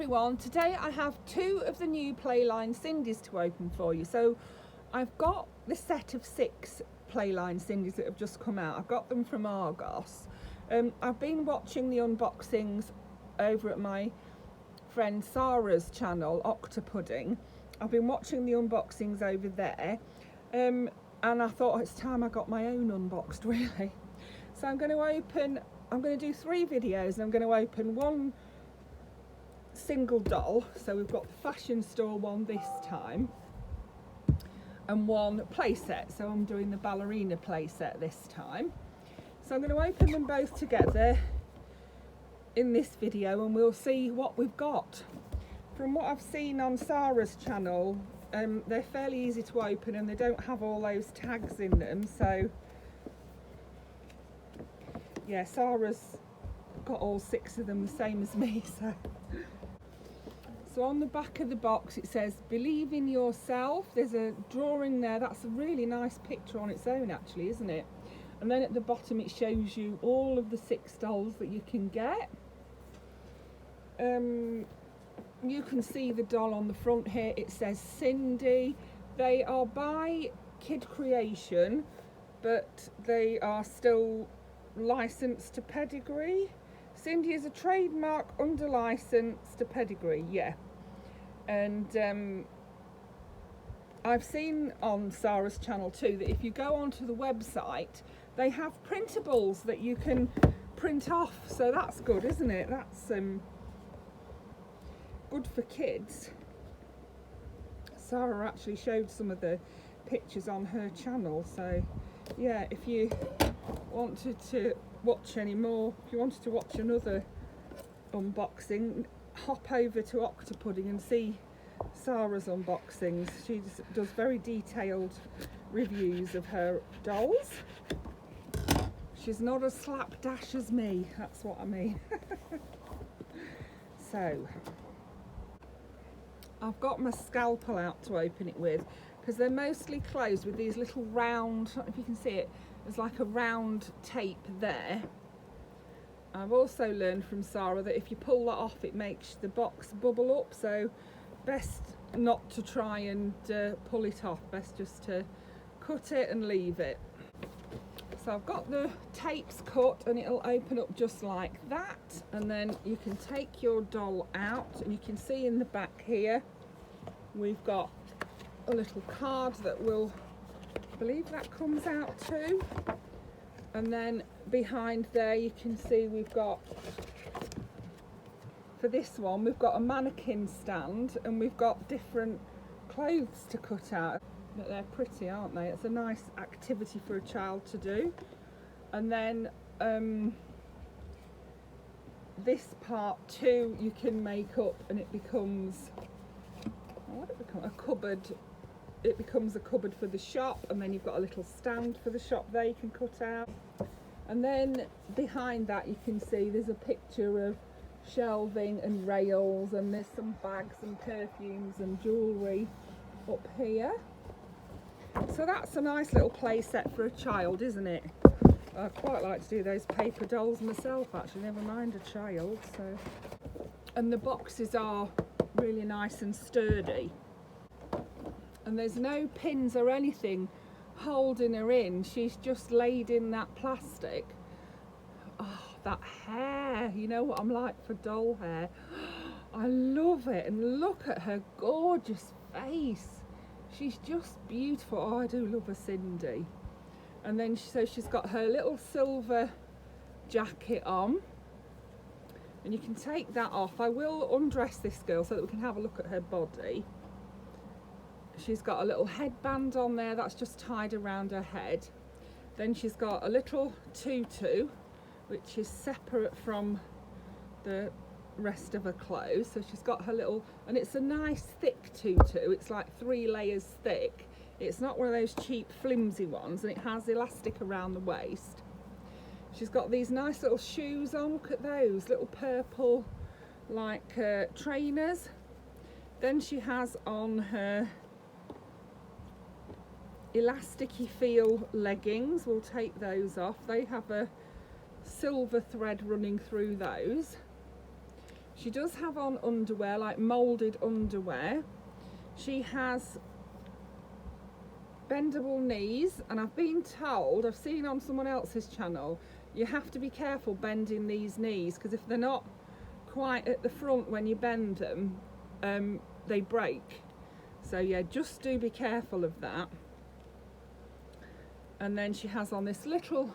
everyone, today I have two of the new Playline Sindys to open for you. So I've got the set of 6 Playline Sindys that have just come out. I've got them from Argos. I've been watching the unboxings over at my friend Sarah's channel, Octopudding. I've been watching the unboxings over there, and I thought it's time I got my own unboxed really. So I'm going to do 3 videos, and I'm going to open one single doll. So we've got the fashion store one this time, and one playset. So I'm doing the Ballerina playset this time. So I'm going to open them both together in this video, and we'll see what we've got. From what I've seen on Sarah's channel, they're fairly easy to open and they don't have all those tags in them. So yeah, Sarah's got all 6 of them the same as me. So on the back of the box it says believe in yourself. There's a drawing there. That's a really nice picture on its own actually, isn't it? And then at the bottom it shows you all of the 6 dolls that you can get. You can see the doll on the front here. It says Cindy. They are by Kid Creation, but they are still licensed to Pedigree. Cindy is a trademark under license to Pedigree, yeah. And I've seen on Sarah's channel too that if you go onto the website, they have printables that you can print off. So that's good, isn't it? That's good for kids. Sarah actually showed some of the pictures on her channel. So yeah, if you wanted to watch any more, if you wanted to watch another unboxing, hop over to Octopudding and see Sarah's unboxings. She does very detailed reviews of her dolls. She's not as slapdash as me, that's what I mean. So I've got my scalpel out to open it with, because they're mostly closed with these little round, I don't know if you can see it, there's like a round tape there. I've also learned from Sarah that if you pull that off it makes the box bubble up, so best not to try and pull it off, best just to cut it and leave it. So I've got the tapes cut and it'll open up just like that, and then you can take your doll out, and you can see in the back here we've got a little card that will, I believe that comes out too, and then behind there you can see we've got, for this one we've got a mannequin stand, and we've got different clothes to cut out. But they're pretty, aren't they? It's a nice activity for a child to do. And then this part too you can make up, and it becomes, what would it become? A cupboard. It becomes a cupboard for the shop, and then you've got a little stand for the shop there you can cut out. And then behind that you can see there's a picture of shelving and rails, and there's some bags and perfumes and jewellery up here. So that's a nice little play set for a child, isn't it? I quite like to do those paper dolls myself actually, never mind a child. So, and the boxes are really nice and sturdy, and there's no pins or anything holding her in. She's just laid in that plastic. Oh, that hair, you know what I'm like for doll hair. I love it, and look at her gorgeous face. She's just beautiful. Oh, I do love a Cindy. And then so she's got her little silver jacket on, and you can take that off. I will undress this girl so that we can have a look at her body. She's got a little headband on there that's just tied around her head. Then she's got a little tutu which is separate from the rest of her clothes. So she's got her little, and it's a nice thick tutu. It's like 3 layers thick. It's not one of those cheap flimsy ones, and it has elastic around the waist. She's got these nice little shoes on. Look at those little purple like trainers. Then she has on her elasticy feel leggings. We'll take those off. They have a silver thread running through those. She does have on underwear, like moulded underwear. She has bendable knees, and I've been told, I've seen on someone else's channel, you have to be careful bending these knees, because if they're not quite at the front when you bend them, they break. So yeah, just do be careful of that. And then she has on this little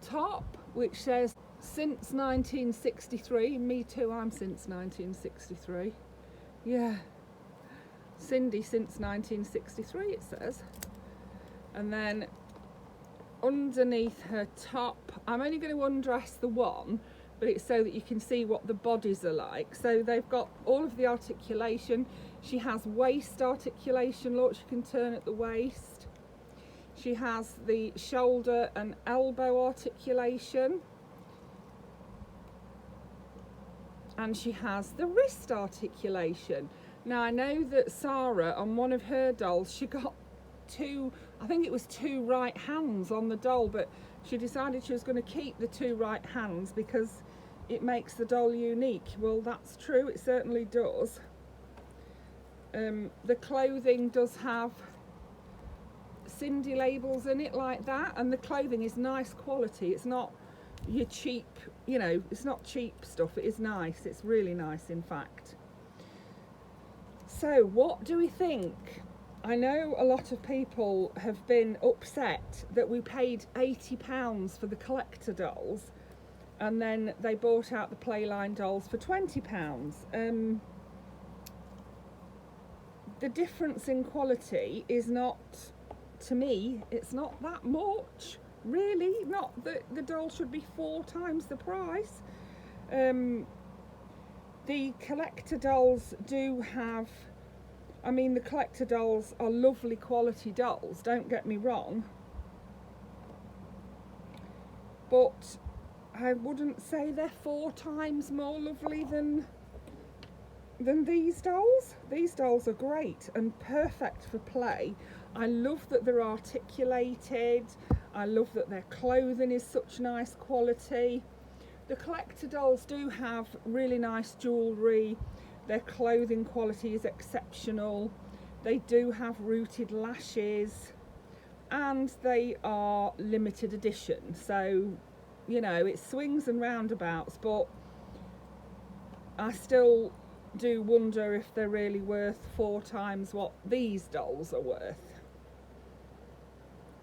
top which says since 1963. Me too, I'm since 1963. Yeah, Cindy since 1963 it says. And then underneath her top, I'm only going to undress the one, but it's so that you can see what the bodies are like. So they've got all of the articulation. She has waist articulation, look, she can turn at the waist. She has the shoulder and elbow articulation. And she has the wrist articulation. Now I know that Sarah, on one of her dolls, she got I think it was two right hands on the doll, but she decided she was going to keep the two right hands because it makes the doll unique. Well, that's true, it certainly does. The clothing does have Sindy labels in it like that, and the clothing is nice quality. It's not your cheap, you know, it's not cheap stuff. It is nice, it's really nice in fact. So what do we think? I know a lot of people have been upset that we paid £80 for the collector dolls and then they bought out the Playline dolls for £20. The difference in quality is not, to me, it's not that much, really. Not that the doll should be 4 times the price. The collector dolls do have, I mean, the collector dolls are lovely quality dolls, don't get me wrong, but I wouldn't say they're 4 times more lovely than these dolls. These dolls are great and perfect for play. I love that they're articulated. I love that their clothing is such nice quality. The collector dolls do have really nice jewellery. Their clothing quality is exceptional. They do have rooted lashes and they are limited edition. So, you know, it swings and roundabouts, but I still do wonder if they're really worth 4 times what these dolls are worth.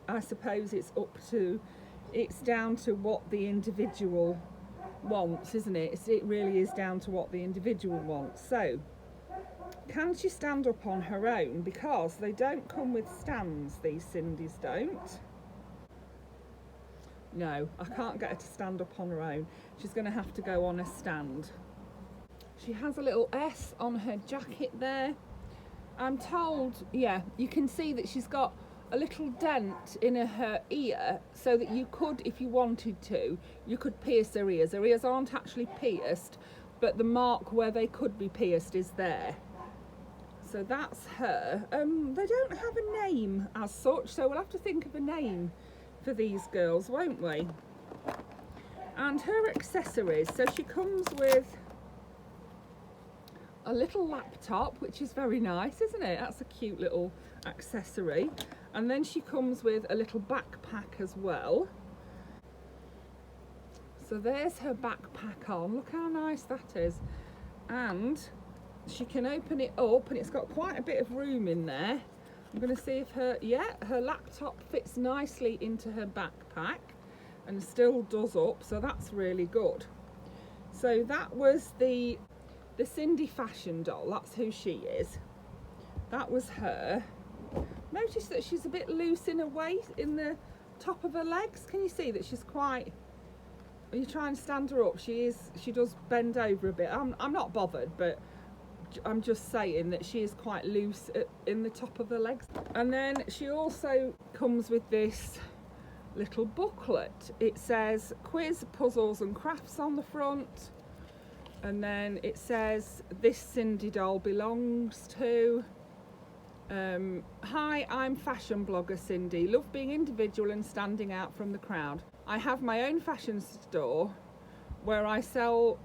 I suppose it's down to what the individual wants, isn't it? It really is down to what the individual wants. So, can she stand up on her own? Because they don't come with stands, these Sindys don't. No, I can't get her to stand up on her own. She's going to have to go on a stand. She has a little S on her jacket there. I'm told, yeah, you can see that she's got a little dent in her ear, so that you could, if you wanted to, you could pierce her ears. Her ears aren't actually pierced, but the mark where they could be pierced is there. So that's her. They don't have a name as such, so we'll have to think of a name for these girls, won't we? And her accessories, so she comes with a little laptop, which is very nice, isn't it? That's a cute little accessory. And then she comes with a little backpack as well. So there's her backpack on. Look how nice that is. And she can open it up and it's got quite a bit of room in there. I'm going to see if her laptop fits nicely into her backpack and still does up, so that's really good. So that was the Sindy fashion doll. That's who she is. That was her. Notice that she's a bit loose in her waist, in the top of her legs. Can you see that she's quite, when you try and stand her up, she does bend over a bit. I'm not bothered, but I'm just saying that she is quite loose in the top of her legs. And then she also comes with this little booklet. It says quiz, puzzles and crafts on the front. And then it says this Sindy doll belongs to. Hi, I'm fashion blogger Sindy. Love being individual and standing out from the crowd. I have my own fashion store where I sell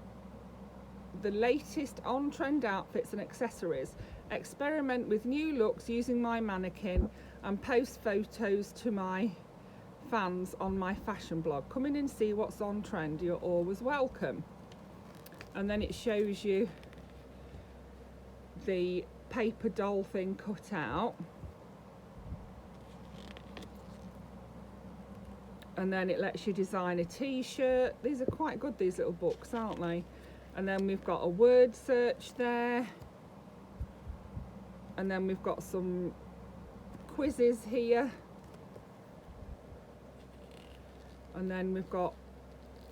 the latest on-trend outfits and accessories. Experiment with new looks using my mannequin and post photos to my fans on my fashion blog. Come in and see what's on trend. You're always welcome. And then it shows you the paper doll thing cut out. And then it lets you design a t-shirt. These are quite good, these little books, aren't they? And then we've got a word search there. And then we've got some quizzes here. And then we've got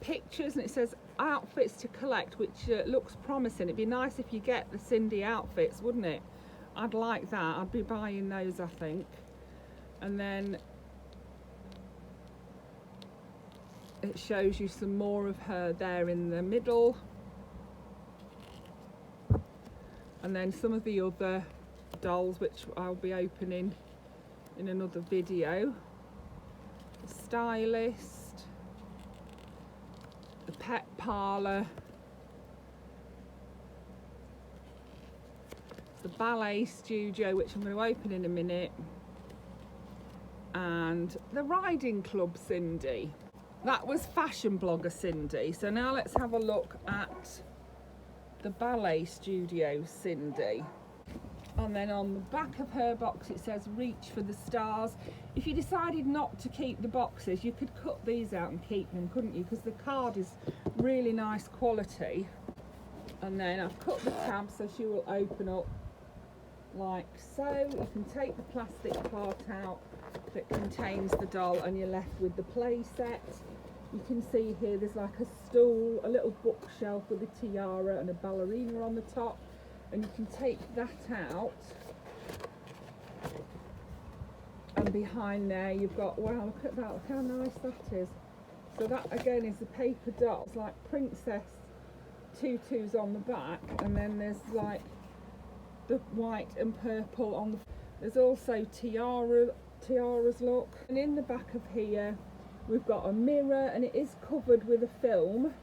pictures, and it says outfits to collect, which looks promising. It'd be nice if you get the Sindy outfits, wouldn't it? I'd like that. I'd be buying those, I think. And then it shows you some more of her there in the middle. And then some of the other dolls, which I'll be opening in another video. The stylist, the pet parlour, the ballet studio, which I'm going to open in a minute, and the riding club Sindy. That was fashion blogger Sindy. So now let's have a look at the ballet studio Sindy. And then on the back of her box it says reach for the stars. If you decided not to keep the boxes, you could cut these out and keep them, couldn't you? Because the card is really nice quality. And then I've cut the tab so she will open up like so. You can take the plastic part out that contains the doll and you're left with the play set. You can see here there's like a stool, a little bookshelf with a tiara and a ballerina on the top. And you can take that out, and behind there you've got, wow, look at that, look how nice that is. So that again is the paper doll. It's like princess tutus on the back, and then there's like the white and purple on the, there's also tiaras, look. And in the back of here we've got a mirror, and it is covered with a film.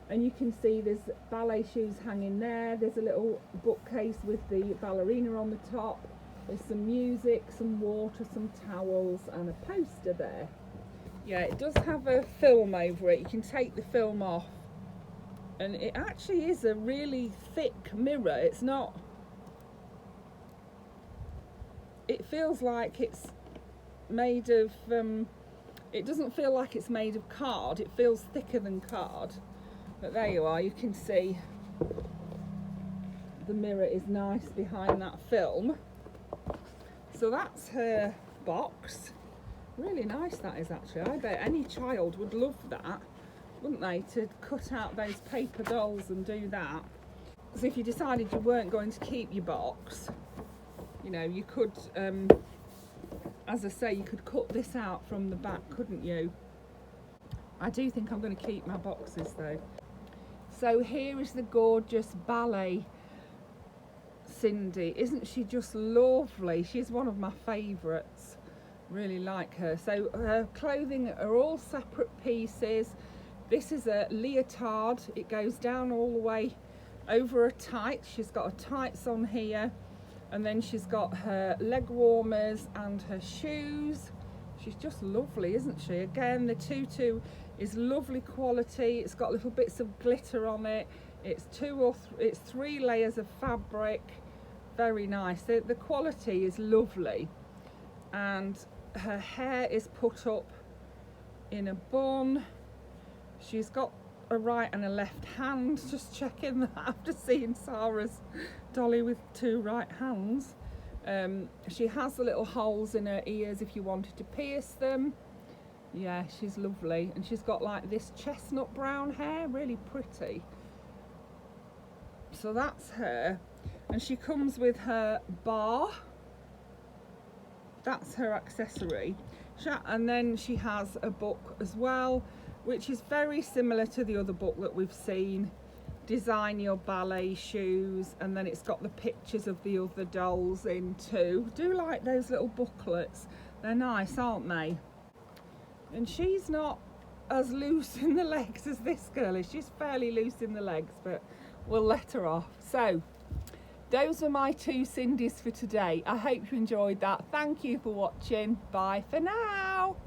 And you can see there's ballet shoes hanging there. There's a little bookcase with the ballerina on the top. There's some music, some water, some towels, and a poster there. Yeah, it does have a film over it. You can take the film off. And it actually is a really thick mirror. It's not... It feels like it's made of... it doesn't feel like it's made of card. It feels thicker than card. But there you are, you can see the mirror is nice behind that film. So that's her box. Really nice that is actually. I bet any child would love that, wouldn't they, to cut out those paper dolls and do that. Because if you decided you weren't going to keep your box, you know, you could, as I say, you could cut this out from the back, couldn't you? I do think I'm going to keep my boxes though. So here is the gorgeous ballet Sindy. Isn't she just lovely? She's one of my favourites. Really like her. So her clothing are all separate pieces. This is a leotard. It goes down all the way over her tights. She's got her tights on here, and then she's got her leg warmers and her shoes. She's just lovely, isn't she? Again, the tutu is lovely quality. It's got little bits of glitter on it. It's it's 3 layers of fabric. Very nice. The quality is lovely. And her hair is put up in a bun. She's got a right and a left hand. Just checking that after seeing Sarah's dolly with 2 right hands. She has the little holes in her ears if you wanted to pierce them. Yeah, she's lovely. And she's got like this chestnut brown hair, really pretty. So that's her. And she comes with her bar. That's her accessory. And then she has a book as well, which is very similar to the other book that we've seen. Design your ballet shoes, and then it's got the pictures of the other dolls in too. Do like those little booklets, they're nice, aren't they? And she's not as loose in the legs as this girl is. She's fairly loose in the legs, but we'll let her off. So those are my 2 Cindys for today. I hope you enjoyed that. Thank you for watching. Bye for now.